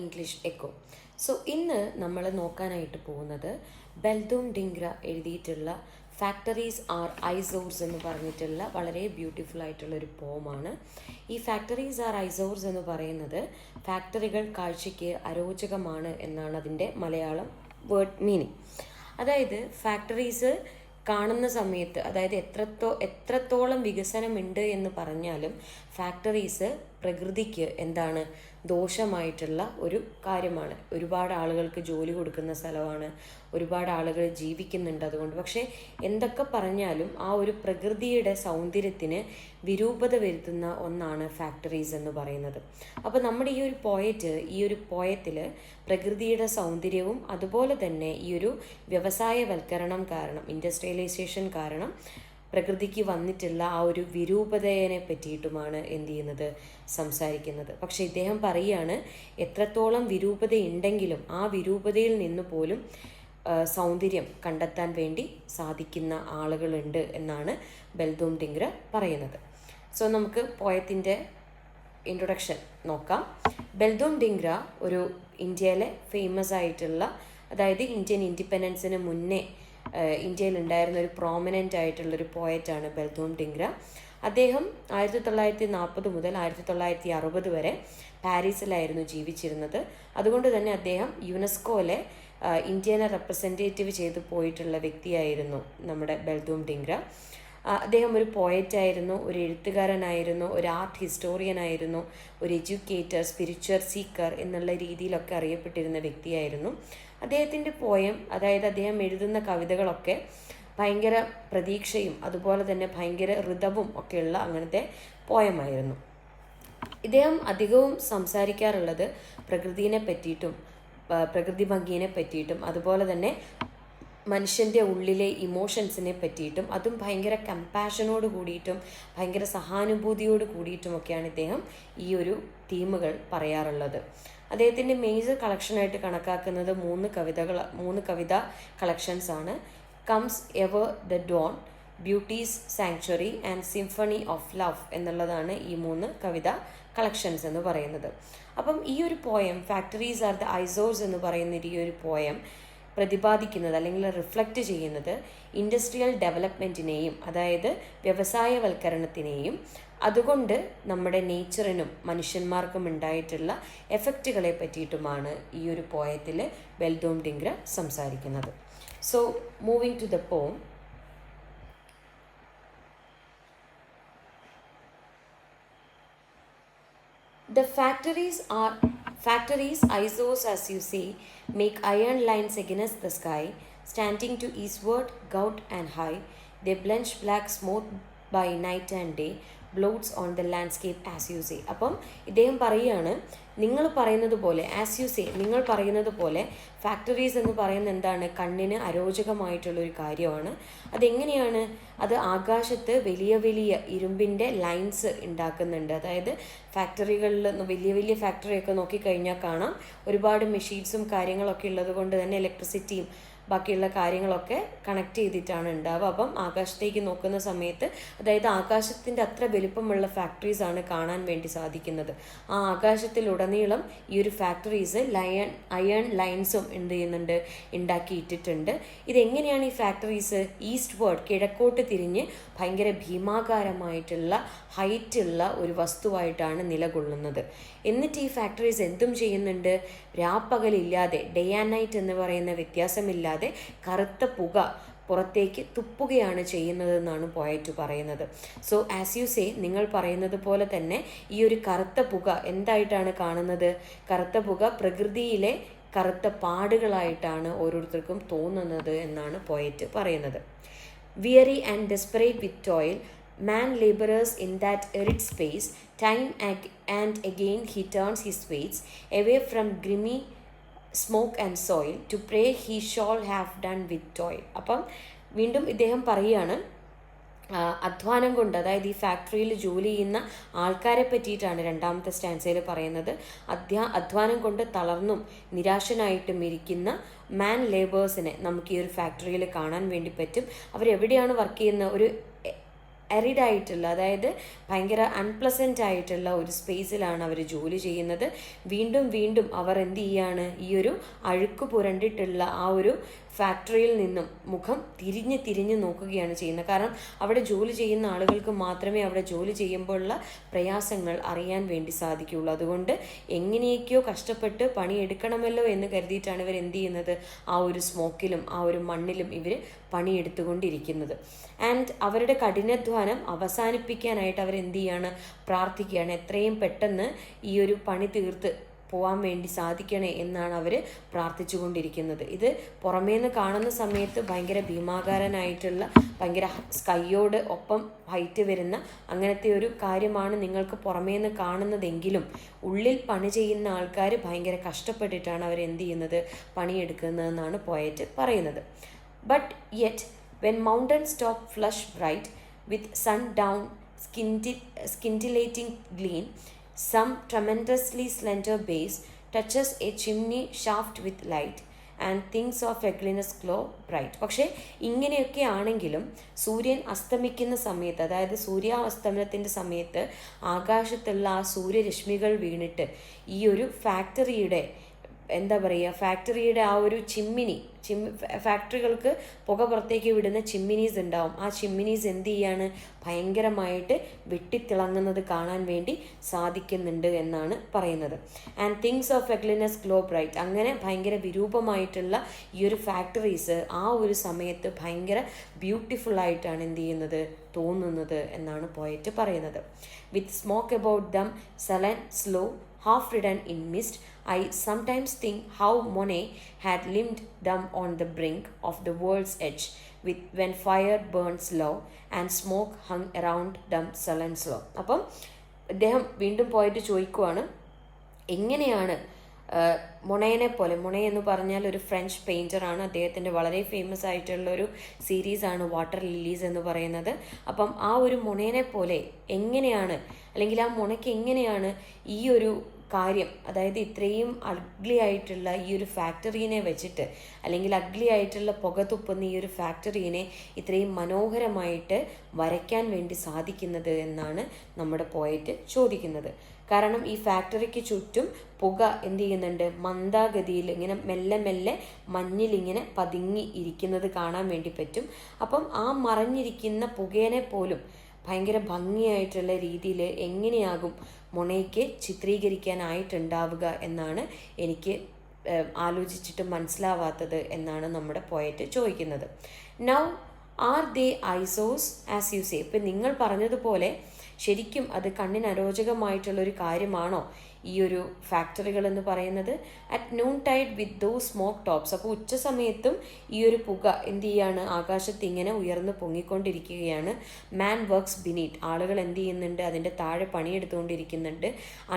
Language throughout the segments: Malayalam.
English echo. സോ ഇന്ന് നമ്മൾ നോക്കാനായിട്ട് പോകുന്നത് ബെൽദൂം ഡിംഗ്ര എഴുതിയിട്ടുള്ള ഫാക്ടറീസ് ആർ ഐസോർസ് എന്ന് പറഞ്ഞിട്ടുള്ള വളരെ ബ്യൂട്ടിഫുൾ ആയിട്ടുള്ള ഒരു പോമാണ്. ഈ ഫാക്ടറീസ് ആർ ഐസോർസ് എന്ന് പറയുന്നത് ഫാക്ടറികൾ കാഴ്ചയ്ക്ക് അരോചകമാണ് എന്നാണ് അതിൻ്റെ മലയാളം വേർഡ് മീനിങ്. അതായത് ഫാക്ടറീസ് കാണുന്ന സമയത്ത്, അതായത് എത്രത്തോളം വികസനമുണ്ട് എന്ന് പറഞ്ഞാലും ഫാക്ടറീസ് പ്രകൃതിക്ക് എന്താണ് ദോഷമായിട്ടുള്ള ഒരു കാര്യമാണ്. ഒരുപാട് ആളുകൾക്ക് ജോലി കൊടുക്കുന്ന സ്ഥലമാണ്, ഒരുപാട് ആളുകൾ ജീവിക്കുന്നുണ്ട് അതുകൊണ്ട്. പക്ഷേ എന്തൊക്കെ പറഞ്ഞാലും ആ ഒരു പ്രകൃതിയുടെ സൗന്ദര്യത്തിന് വിരൂപത വരുത്തുന്ന ഒന്നാണ് ഫാക്ടറീസ് എന്ന് പറയുന്നത്. അപ്പോൾ നമ്മുടെ ഈ ഒരു പോയത്തിൽ പ്രകൃതിയുടെ സൗന്ദര്യവും അതുപോലെ തന്നെ ഈ ഒരു വ്യവസായവൽക്കരണം കാരണം, ഇൻഡസ്ട്രിയലൈസേഷൻ കാരണം പ്രകൃതിക്ക് വന്നിട്ടുള്ള ആ ഒരു വിരൂപതയെ പറ്റിയിട്ടുമാണ് എന്ത് ചെയ്യുന്നത്, സംസാരിക്കുന്നത്. പക്ഷെ ഇദ്ദേഹം പറയുകയാണ്, എത്രത്തോളം വിരൂപതയുണ്ടെങ്കിലും ആ വിരൂപതയിൽ നിന്ന് പോലും സൗന്ദര്യം കണ്ടെത്താൻ വേണ്ടി സാധിക്കുന്ന ആളുകളുണ്ട് എന്നാണ് ബെൽദൂം ഡിംഗ്ര പറയുന്നത്. സോ നമുക്ക് പോയത്തിൻ്റെ ഇൻട്രൊഡക്ഷൻ നോക്കാം. ബെൽദൂം ഡിംഗ്ര ഒരു ഇന്ത്യയിലെ ഫേമസ് ആയിട്ടുള്ള, അതായത് ഇന്ത്യൻ ഇൻഡിപെൻഡൻസിന് മുന്നേ ഇന്ത്യയിൽ ഉണ്ടായിരുന്ന ഒരു പ്രോമിനൻ്റ് ആയിട്ടുള്ളൊരു പോയറ്റാണ് ബെൽദൂം ഡിംഗ്ര. അദ്ദേഹം 1940 മുതൽ 1960 വരെ പാരീസിലായിരുന്നു ജീവിച്ചിരുന്നത്. അതുകൊണ്ട് തന്നെ അദ്ദേഹം യുനെസ്കോയിലെ ഇന്ത്യനെ റെപ്രസെൻറ്റേറ്റീവ് ചെയ്ത് പോയിട്ടുള്ള വ്യക്തിയായിരുന്നു നമ്മുടെ ബെൽദൂം ഡിംഗ്ര. അദ്ദേഹം ഒരു പോയറ്റായിരുന്നു, ഒരു എഴുത്തുകാരനായിരുന്നു, ഒരു ആർട്ട് ഹിസ്റ്റോറിയനായിരുന്നു, ഒരു എഡ്യൂക്കേറ്റർ, സ്പിരിച്വൽ സീക്കർ എന്നുള്ള രീതിയിലൊക്കെ അറിയപ്പെട്ടിരുന്ന വ്യക്തിയായിരുന്നു. അദ്ദേഹത്തിൻ്റെ പോയം, അതായത് അദ്ദേഹം എഴുതുന്ന കവിതകളൊക്കെ ഭയങ്കര പ്രതീക്ഷയും അതുപോലെ തന്നെ ഭയങ്കര ഋതവും ഒക്കെയുള്ള അങ്ങനത്തെ പോയമായിരുന്നു. ഇദ്ദേഹം അധികവും സംസാരിക്കാറുള്ളത് പ്രകൃതിയെ പറ്റിയിട്ടും പ്രകൃതി ഭംഗിയെ പറ്റിയിട്ടും അതുപോലെ തന്നെ മനുഷ്യൻ്റെ ഉള്ളിലെ ഇമോഷൻസിനെ പറ്റിയിട്ടും, അതും ഭയങ്കര കമ്പാഷനോട് കൂടിയിട്ടും ഭയങ്കര സഹാനുഭൂതിയോട് കൂടിയിട്ടുമൊക്കെയാണ് ഇദ്ദേഹം ഈ ഒരു തീമുകൾ പറയാറുള്ളത്. അദ്ദേഹത്തിൻ്റെ മേജർ കളക്ഷനായിട്ട് കണക്കാക്കുന്നത് മൂന്ന് കവിതാ കളക്ഷൻസ് ആണ്. Comes ever the dawn, beauty's sanctuary and symphony of love എന്നുള്ളതാണ് ഈ 3 കവിതാ കളക്ഷൻസ് എന്ന് പറയുന്നത്. അപ്പം ഈ ഒരു പോയം ഫാക്ടറീസ് ആർ ദ ഐസോർസ് എന്ന് പറയുന്ന ഈ ഒരു പോയം പ്രതിപാദിക്കുന്നത് അല്ലെങ്കിൽ റിഫ്ലക്റ്റ് ചെയ്യുന്നത് ഇൻഡസ്ട്രിയൽ ഡെവലപ്മെൻറ്റിനെയും, അതായത് വ്യവസായവൽക്കരണത്തിനെയും അതുകൊണ്ട് നമ്മുടെ നേച്ചറിനും മനുഷ്യന്മാർക്കും ഉണ്ടായിട്ടുള്ള എഫക്റ്റുകളെ പറ്റിയിട്ടുമാണ് ഈ ഒരു പോയത്തിൽ ബെൽദൂം ഡിംഗ്ര സംസാരിക്കുന്നത്. So moving to the poem. The factories, eyesores as you say, make iron lines against the sky, standing to eastward, gaunt and high. They blench black smoke by night and day, bloats on the landscape as you say. അപ്പം ഇദ്ദേഹം പറയുകയാണ്, നിങ്ങൾ പറയുന്നത് പോലെ, ആസ് യു സേ, നിങ്ങൾ പറയുന്നത് പോലെ ഫാക്ടറീസ് എന്ന് പറയുന്നത് എന്താണ്, കണ്ണിന് അരോചകമായിട്ടുള്ളൊരു കാര്യമാണ്. അതെങ്ങനെയാണ്, അത് ആകാശത്ത് വലിയ വലിയ ഇരുമ്പിൻ്റെ ലൈൻസ് ഉണ്ടാക്കുന്നുണ്ട്. അതായത് ഫാക്ടറികളിൽ വലിയ വലിയ ഫാക്ടറിയൊക്കെ നോക്കിക്കഴിഞ്ഞാൽ കാണാം, ഒരുപാട് മെഷീൻസും കാര്യങ്ങളൊക്കെ ഉള്ളത് കൊണ്ട് തന്നെ ഇലക്ട്രിസിറ്റിയും ബാക്കിയുള്ള കാര്യങ്ങളൊക്കെ കണക്ട് ചെയ്തിട്ടാണ് ഉണ്ടാവുക. അപ്പം ആകാശത്തേക്ക് നോക്കുന്ന സമയത്ത്, അതായത് ആകാശത്തിൻ്റെ അത്ര വലുപ്പമുള്ള ഫാക്ടറീസാണ് കാണാൻ വേണ്ടി സാധിക്കുന്നത്. ആ ആകാശത്തിലുടനീളം ഈ ഒരു ഫാക്ടറീസ് അയൺ ലൈൻസും എന്ത് ചെയ്യുന്നുണ്ട്, ഉണ്ടാക്കിയിട്ടിട്ടുണ്ട്. ഇതെങ്ങനെയാണ് ഈ ഫാക്ടറീസ് ഈസ്റ്റ് വേർഡ്, കിഴക്കോട്ട് തിരിഞ്ഞ് ഭയങ്കര ഭീമാകാരമായിട്ടുള്ള ഹൈറ്റുള്ള ഒരു വസ്തുവായിട്ടാണ് നിലകൊള്ളുന്നത്. എന്നിട്ട് ഈ ഫാക്ടറീസ് എന്തും ചെയ്യുന്നുണ്ട്, രാപ്പകലില്ലാതെ, ഡേ ആൻഡ് നൈറ്റ് എന്ന് പറയുന്ന വ്യത്യാസമില്ലാതെ കറുത്ത പുക പുറത്തേക്ക് തുപ്പുകയാണ് ചെയ്യുന്നതെന്നാണ് പോയറ്റ് പറയുന്നത്. സോ ആസ് യു സേ, നിങ്ങൾ പറയുന്നത് പോലെ തന്നെ ഈ ഒരു കറുത്ത പുക എന്തായിട്ടാണ് കാണുന്നത്, കറുത്ത പുക പ്രകൃതിയിലെ കറുത്ത പാടുകളായിട്ടാണ് ഓരോരുത്തർക്കും തോന്നുന്നത് എന്നാണ് പോയറ്റ് പറയുന്നത്. Weary and desperate with toil, man labors in that arid space. Time and again he turns his weights away from grimy smoke and soil, to pray he shall have done with toil. അപ്പം വീണ്ടും ഇദ്ദേഹം പറയുകയാണ്, അധ്വാനം കൊണ്ട്, അതായത് ഈ ഫാക്ടറിയിൽ ജോലി ചെയ്യുന്ന ആൾക്കാരെ പറ്റിയിട്ടാണ് രണ്ടാമത്തെ സ്റ്റാൻസയിൽ പറയുന്നത്. അധ്വാനം കൊണ്ട് തളർന്നും നിരാശനായിട്ടും ഇരിക്കുന്ന മാൻ ലേബേഴ്സിനെ നമുക്ക് ഈ ഒരു ഫാക്ടറിയിൽ കാണാൻ വേണ്ടി പറ്റും. അവരെവിടെയാണ് വർക്ക് ചെയ്യുന്ന, ഒരു എറിഡായിട്ടുള്ള, അതായത് ഭയങ്കര അൺപ്ലസൻ്റ് ആയിട്ടുള്ള ഒരു സ്പേസിലാണ് അവർ ജോലി ചെയ്യുന്നത്. വീണ്ടും വീണ്ടും അവർ എന്ത് ചെയ്യാണ്, ഈ ഒരു അഴുക്ക് പുരണ്ടിട്ടുള്ള ആ ഒരു ഫാക്ടറിയിൽ നിന്നും മുഖം തിരിഞ്ഞ് തിരിഞ്ഞ് നോക്കുകയാണ് ചെയ്യുന്നത്. കാരണം അവിടെ ജോലി ചെയ്യുന്ന ആളുകൾക്ക് മാത്രമേ അവിടെ ജോലി ചെയ്യുമ്പോഴുള്ള പ്രയാസങ്ങൾ അറിയാൻ വേണ്ടി സാധിക്കുകയുള്ളൂ. അതുകൊണ്ട് എങ്ങനെയൊക്കെയോ കഷ്ടപ്പെട്ട് പണിയെടുക്കണമല്ലോ എന്ന് കരുതിയിട്ടാണ് ഇവർ എന്ത് ചെയ്യുന്നത്, ആ ഒരു സ്മോക്കിലും ആ ഒരു മണ്ണിലും ഇവർ പണിയെടുത്തുകൊണ്ടിരിക്കുന്നത്. ആൻഡ് അവരുടെ കഠിനാധ്വാനം അവസാനിപ്പിക്കാനായിട്ട് അവരെന്ത് ചെയ്യാണ്, പ്രാർത്ഥിക്കുകയാണ്. എത്രയും പെട്ടെന്ന് ഈ ഒരു പണി തീർത്ത് പോകാൻ വേണ്ടി സാധിക്കണേ എന്നാണ് അവർ പ്രാർത്ഥിച്ചു കൊണ്ടിരിക്കുന്നത്. ഇത് പുറമേന്ന് കാണുന്ന സമയത്ത് ഭയങ്കര ഭീമാകാരനായിട്ടുള്ള, ഭയങ്കര സ്കൈയോട് ഒപ്പം ഹൈറ്റ് വരുന്ന അങ്ങനത്തെ ഒരു കാര്യമാണ് നിങ്ങൾക്ക് പുറമേന്ന് കാണുന്നതെങ്കിലും ഉള്ളിൽ പണി ചെയ്യുന്ന ആൾക്കാർ ഭയങ്കര കഷ്ടപ്പെട്ടിട്ടാണ് അവർ എന്ത് ചെയ്യുന്നത്, പണിയെടുക്കുന്നതെന്നാണ് പോയറ്റ് പറയുന്നത്. But yet, when mountains top flush bright with sundown scintillating gleam, some tremendously slender base touches a chimney shaft with light and things of ugliness glow bright. പക്ഷേ ഇങ്ങനെയൊക്കെ ആണെങ്കിലും സൂര്യൻ അസ്തമിക്കുന്ന സമയത്ത്, അതായത് സൂര്യാസ്തമനത്തിൻ്റെ സമയത്ത് ആകാശത്തുള്ള ആ സൂര്യരശ്മികൾ വീണിട്ട് ഈ ഒരു ഫാക്ടറിയുടെ എന്താ പറയുക, ഫാക്ടറിയുടെ ആ ഒരു ഫാക്ടറികൾക്ക് പുക പുറത്തേക്ക് വിടുന്ന ചിമ്മിനീസ് ഉണ്ടാവും. ആ ചിമ്മിനീസ് എന്ത് ചെയ്യാണ്, ഭയങ്കരമായിട്ട് വെട്ടിത്തിളങ്ങുന്നത് കാണാൻ വേണ്ടി സാധിക്കുന്നുണ്ട് എന്നാണ് പറയുന്നത്. And things of ugliness glow bright, അങ്ങനെ ഭയങ്കര വിരൂപമായിട്ടുള്ള ഈ ഒരു ഫാക്ടറീസ് ആ ഒരു സമയത്ത് ഭയങ്കര ബ്യൂട്ടിഫുൾ ആയിട്ടാണ് എന്ത് ചെയ്യുന്നത്, തോന്നുന്നത് എന്നാണ് പോയറ്റ് പറയുന്നത്. With smoke about them sullen slow half ridden in mist, I sometimes think how Monet had limned them on the brink of the world's edge, when fire burns low and smoke hung around them sullen slow. അപ്പം അദ്ദേഹം വീണ്ടും പോയിട്ട് ചോദിക്കുവാണ്, എങ്ങനെയാണ് മൊണേനെ പോലെ, മൊണെ എന്ന് പറഞ്ഞാൽ ഒരു ഫ്രഞ്ച് പെയിൻറ്ററാണ്. അദ്ദേഹത്തിൻ്റെ വളരെ ഫേമസ് ആയിട്ടുള്ളൊരു സീരീസാണ് വാട്ടർ ലില്ലീസ് എന്ന് പറയുന്നത്. അപ്പം ആ ഒരു മൊണേനെ പോലെ എങ്ങനെയാണ്, അല്ലെങ്കിൽ ആ മൊണയ്ക്ക് എങ്ങനെയാണ് ഈ ഒരു കാര്യം, അതായത് ഇത്രയും അഗ്ലി ആയിട്ടുള്ള ഈ ഒരു ഫാക്ടറീനെ വെച്ചിട്ട്, അല്ലെങ്കിൽ അഗ്ലി ആയിട്ടുള്ള പുക തുപ്പുന്ന ഈ ഒരു ഫാക്ടറീനെ ഇത്രയും മനോഹരമായിട്ട് വരയ്ക്കാൻ വേണ്ടി സാധിക്കുന്നത് എന്നാണ് നമ്മുടെ പോയറ്റ് ചോദിക്കുന്നത്. കാരണം ഈ ഫാക്ടറിക്ക് ചുറ്റും പുക എന്ത് ചെയ്യുന്നുണ്ട്, മന്ദഗതിയിൽ ഇങ്ങനെ മെല്ലെ മെല്ലെ മഞ്ഞിലിങ്ങനെ പതുങ്ങി ഇരിക്കുന്നത് കാണാൻ വേണ്ടി പറ്റും. അപ്പം ആ മറഞ്ഞിരിക്കുന്ന പുകേനെ പോലും ഭയങ്കര ഭംഗിയായിട്ടുള്ള രീതിയിൽ എങ്ങനെയാകും മൊണയ്ക്ക് ചിത്രീകരിക്കാനായിട്ടുണ്ടാവുക എന്നാണ് എനിക്ക് ആലോചിച്ചിട്ട് മനസ്സിലാവാത്തത് എന്നാണ് നമ്മുടെ പോയറ്റ് ചോദിക്കുന്നത്. നൗ ആർ ദേ ഐസോസ് ആസ് യു സേ, ഇപ്പം നിങ്ങൾ പറഞ്ഞതുപോലെ ശരിക്കും അത് കണ്ണിന് അരോചകമായിട്ടുള്ളൊരു കാര്യമാണോ ഈ ഒരു ഫാക്ടറികൾ എന്ന് പറയുന്നത്? At noon tide with though smoke tops, അപ്പോൾ ഉച്ച സമയത്തും ഈ ഒരു പുക എന്ത് ചെയ്യാണ്, ആകാശത്ത് ഇങ്ങനെ ഉയർന്ന് പൊങ്ങിക്കൊണ്ടിരിക്കുകയാണ്. മാൻ വർക്ക്സ് ബിനീറ്റ്, ആളുകൾ എന്ത് ചെയ്യുന്നുണ്ട്, അതിൻ്റെ താഴെ പണിയെടുത്തുകൊണ്ടിരിക്കുന്നുണ്ട്.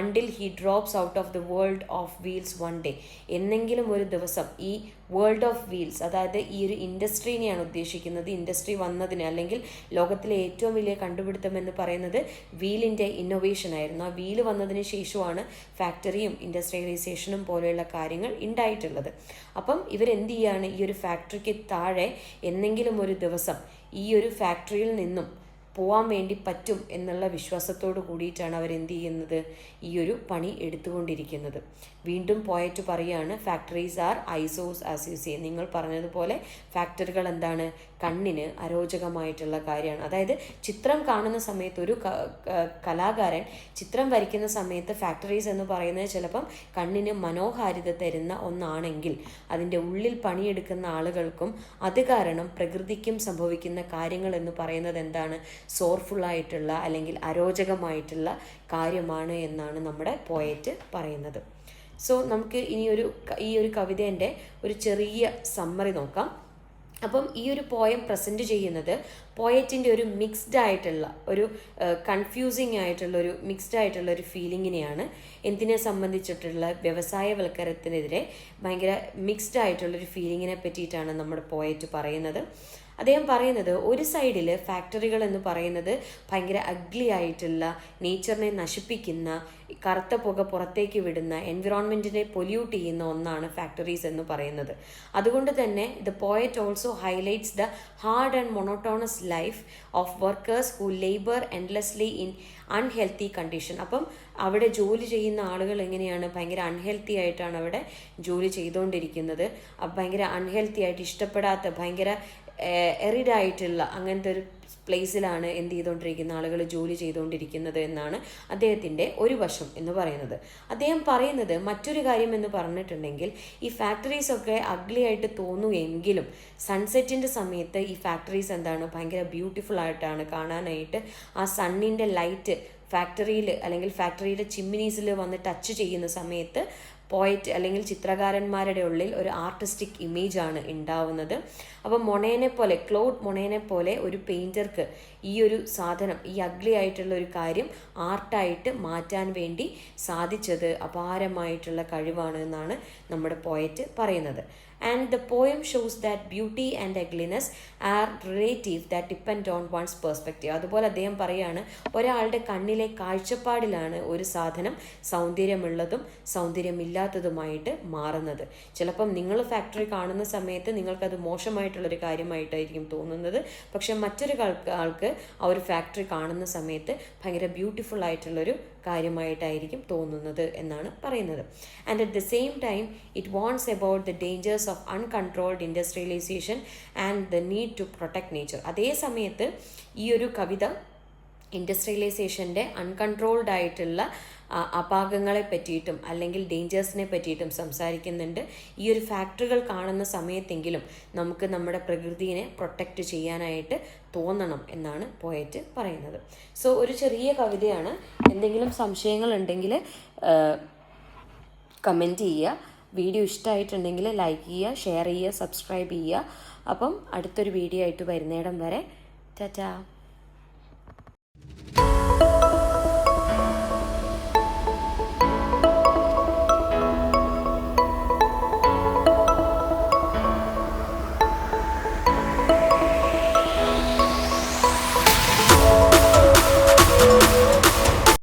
Until he drops out of the world of wheels one day, എന്നെങ്കിലും ഒരു ദിവസം ഈ വേൾഡ് ഓഫ് വീൽസ്, അതായത് ഈ ഒരു ഇൻഡസ്ട്രീനെയാണ് ഉദ്ദേശിക്കുന്നത്. ഇൻഡസ്ട്രി വന്നതിന്, അല്ലെങ്കിൽ ലോകത്തിലെ ഏറ്റവും വലിയ കണ്ടുപിടുത്തം എന്ന് പറയുന്നത് വീലിൻ്റെ ഇന്നൊവേഷൻ ആയിരുന്നു. ആ വീല് വന്നതിന് ശേഷമാണ് ഫാക്ടറിയും ഇൻഡസ്ട്രിയലൈസേഷനും പോലെയുള്ള കാര്യങ്ങൾ ഉണ്ടായിട്ടുള്ളത്. അപ്പം ഇവരെന്ത് ചെയ്യാണ്, ഈ ഒരു ഫാക്ടറിക്ക് താഴെ എന്നെങ്കിലും ഒരു ദിവസം ഈ ഒരു ഫാക്ടറിയിൽ നിന്നും പോകാൻ വേണ്ടി പറ്റും എന്നുള്ള വിശ്വാസത്തോട് കൂടിയിട്ടാണ് അവരെന്ത് ചെയ്യുന്നത്, ഈ ഒരു പണി എടുത്തുകൊണ്ടിരിക്കുന്നത്. വീണ്ടും പോയറ്റ് പറയുകയാണ്, ഫാക്ടറീസ് ആർ ഐസോസ് ആസ് യു സേ, നിങ്ങൾ പറഞ്ഞതുപോലെ ഫാക്ടറികൾ എന്താണ്, കണ്ണിന് അരോചകമായിട്ടുള്ള കാര്യമാണ്. അതായത് ചിത്രം കാണുന്ന സമയത്ത് ഒരു കലാകാരൻ ചിത്രം വരയ്ക്കുന്ന സമയത്ത് ഫാക്ടറീസ് എന്ന് പറയുന്നത് ചിലപ്പം കണ്ണിന് മനോഹാരിത തരുന്ന ഒന്നാണെങ്കിൽ, അതിൻ്റെ ഉള്ളിൽ പണിയെടുക്കുന്ന ആളുകൾക്കും അത് കാരണം പ്രകൃതിക്കും സംഭവിക്കുന്ന കാര്യങ്ങൾ എന്ന് പറയുന്നത് എന്താണ്, സോർഫുള്ളായിട്ടുള്ള അല്ലെങ്കിൽ അരോചകമായിട്ടുള്ള കാര്യമാണ് എന്നാണ് നമ്മുടെ പോയറ്റ് പറയുന്നത്. സോ നമുക്ക് ഈ ഒരു കവിതേൻ്റെ ഒരു ചെറിയ സമ്മറി നോക്കാം. അപ്പം ഈ ഒരു പോയം പ്രസൻറ്റ് ചെയ്യുന്നത് പോയറ്റിൻ്റെ ഒരു മിക്സ്ഡ് ആയിട്ടുള്ള ഒരു കൺഫ്യൂസിങ് ആയിട്ടുള്ള ഒരു മിക്സ്ഡ് ആയിട്ടുള്ള ഒരു ഫീലിങ്ങിനെയാണ്. എന്തിനെ സംബന്ധിച്ചിട്ടുള്ള വ്യവസായവൽക്കരണത്തിനെതിരെ ഭയങ്കര മിക്സ്ഡ് ആയിട്ടുള്ളൊരു ഫീലിങ്ങിനെ പറ്റിയിട്ടാണ് നമ്മുടെ പോയറ്റ് പറയുന്നത്. അദ്ദേഹം പറയുന്നത്, ഒരു സൈഡിൽ ഫാക്ടറികൾ എന്ന് പറയുന്നത് ഭയങ്കര അഗ്ലി ആയിട്ടുള്ള, നേച്ചറിനെ നശിപ്പിക്കുന്ന, കറുത്ത പുക പുറത്തേക്ക് വിടുന്ന, എൻവിറോൺമെൻറ്റിനെ പൊല്യൂട്ട് ചെയ്യുന്ന ഒന്നാണ് ഫാക്ടറീസ് എന്ന് പറയുന്നത്. അതുകൊണ്ട് തന്നെ the poet also highlights the hard and monotonous life of workers who labour endlessly in unhealthy condition. അപ്പം അവിടെ ജോലി ചെയ്യുന്ന ആളുകൾ എങ്ങനെയാണ്, ഭയങ്കര അൺഹെൽത്തി ആയിട്ടാണ് അവിടെ ജോലി ചെയ്തുകൊണ്ടിരിക്കുന്നത്. ഭയങ്കര അൺഹെൽത്തി ആയിട്ട്, ഇഷ്ടപ്പെടാത്ത, ഭയങ്കര എറിഡായിട്ടുള്ള അങ്ങനത്തെ ഒരു പ്ലേസിലാണ് എന്ത് ചെയ്തുകൊണ്ടിരിക്കുന്ന ആളുകൾ ജോലി ചെയ്തുകൊണ്ടിരിക്കുന്നത് എന്നാണ് അദ്ദേഹത്തിൻ്റെ ഒരു വശം എന്ന് പറയുന്നത്. അദ്ദേഹം പറയുന്നത് മറ്റൊരു കാര്യം എന്ന് പറഞ്ഞിട്ടുണ്ടെങ്കിൽ, ഈ ഫാക്ടറീസൊക്കെ അഗ്ലി ആയിട്ട് തോന്നുമെങ്കിലും സൺസെറ്റിൻ്റെ സമയത്ത് ഈ ഫാക്ടറീസ് എന്താണ്, ഭയങ്കര ബ്യൂട്ടിഫുൾ ആയിട്ടാണ് കാണാനായിട്ട്. ആ സണ്ണിൻ്റെ ലൈറ്റ് ഫാക്ടറിയിൽ അല്ലെങ്കിൽ ഫാക്ടറിയുടെ ചിമ്മിനീസിൽ വന്ന് ടച്ച് ചെയ്യുന്ന സമയത്ത് പോയറ്റ് അല്ലെങ്കിൽ ചിത്രകാരന്മാരുടെ ഉള്ളിൽ ഒരു ആർട്ടിസ്റ്റിക് ഇമേജാണ് ഉണ്ടാവുന്നത്. അപ്പോൾ മൊണേനെ പോലെ, ക്ലോഡ് മൊണേനെ പോലെ ഒരു പെയിൻറ്റർക്ക് ഈ ഒരു സാധനം, ഈ അഗ്ലി ആയിട്ടുള്ള ഒരു കാര്യം ആർട്ടായിട്ട് മാറ്റാൻ വേണ്ടി സാധിച്ചത് അപാരമായിട്ടുള്ള കഴിവാണ് എന്നാണ് നമ്മുടെ പോയറ്റ് പറയുന്നത്. And the poem shows that beauty and ugliness are relative, that depend on one's perspective. അതുപോലെ അദ്ദേഹം പറയാണ്, ഒരാളുടെ കണ്ണിലെ കാഴ്ചപ്പാടിലാണ് ഒരു സാധനം സൗന്ദര്യമുള്ളതും സൗന്ദര്യമില്ലാത്തതുമായിട്ട് മാറുന്നത്. ചിലപ്പം നിങ്ങൾ ഫാക്ടറി കാണുന്ന സമയത്ത് നിങ്ങൾക്കത് മോശമായിട്ടുള്ളൊരു കാര്യമായിട്ടായിരിക്കും തോന്നുന്നത്. പക്ഷെ മറ്റൊരു ആൾക്ക് ആ ഒരു ഫാക്ടറി കാണുന്ന സമയത്ത് ഭയങ്കര ബ്യൂട്ടിഫുൾ ആയിട്ടുള്ളൊരു കാര്യമായിട്ടായിരിക്കും തോന്നുന്നത് എന്നാണ് പറയുന്നത്. And at the same time it warns about the dangers of uncontrolled industrialisation and the need to protect nature. അതേ സമയത്ത് ഈ ഒരു കവിത ഇൻഡസ്ട്രിയലൈസേഷൻ്റെ അൺകൺട്രോൾഡ് ആയിട്ടുള്ള അപാകങ്ങളെ പറ്റിയിട്ടും അല്ലെങ്കിൽ ഡേഞ്ചേഴ്സിനെ പറ്റിയിട്ടും സംസാരിക്കുന്നുണ്ട്. ഈ ഒരു ഫാക്ടറികൾ കാണുന്ന സമയത്തെങ്കിലും നമുക്ക് നമ്മുടെ പ്രകൃതിയെ പ്രൊട്ടക്റ്റ് ചെയ്യാനായിട്ട് തോന്നണം എന്നാണ് പോയറ്റ് പറയുന്നത്. സോ ഒരു ചെറിയ കവിതയാണ്. എന്തെങ്കിലും സംശയങ്ങളുണ്ടെങ്കിൽ കമൻറ്റ് ചെയ്യുക. വീഡിയോ ഇഷ്ടമായിട്ടുണ്ടെങ്കിൽ ലൈക്ക് ചെയ്യുക, ഷെയർ ചെയ്യുക, സബ്സ്ക്രൈബ് ചെയ്യുക. അപ്പം അടുത്തൊരു വീഡിയോ ആയിട്ട് വരുന്നിടം വരെ ടാറ്റാ.